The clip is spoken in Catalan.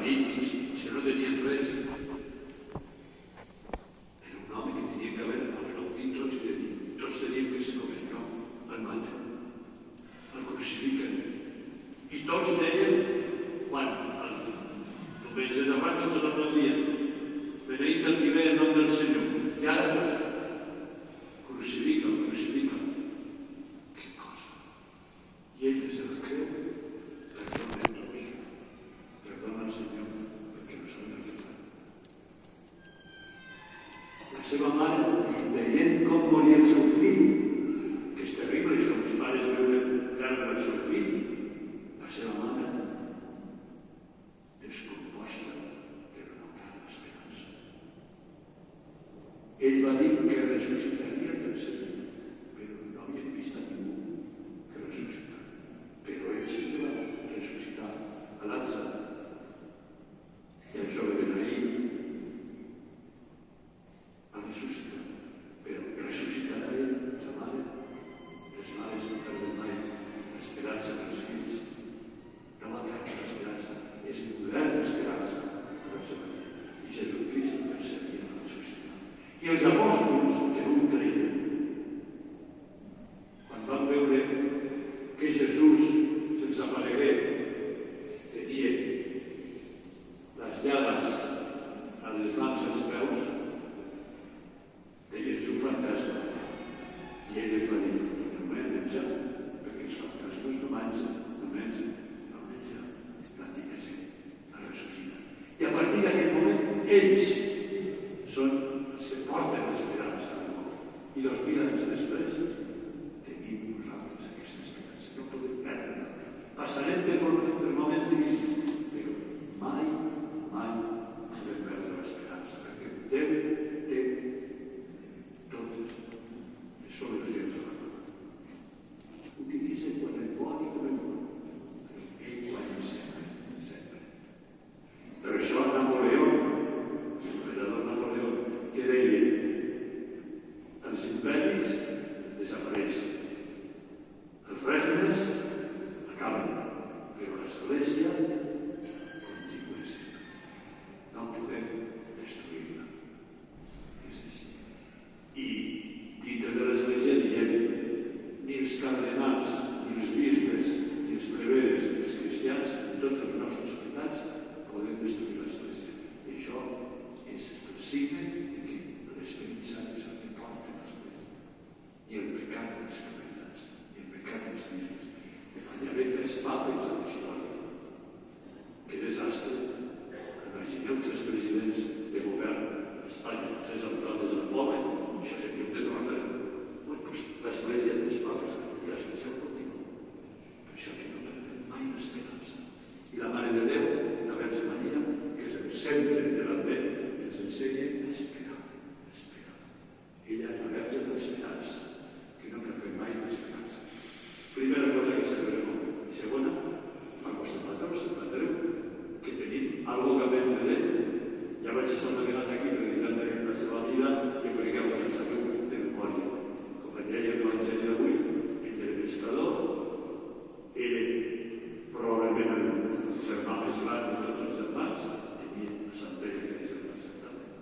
paralítics, si no tenien res. Era un home que tenia que haver aplaudit tots i de dir, tots tenien que ser com ell, no? El maten, el crucifiquen. I tots deien, quan el diumenge d'abans de la dia, beneït el qui ve en nom del Senyor,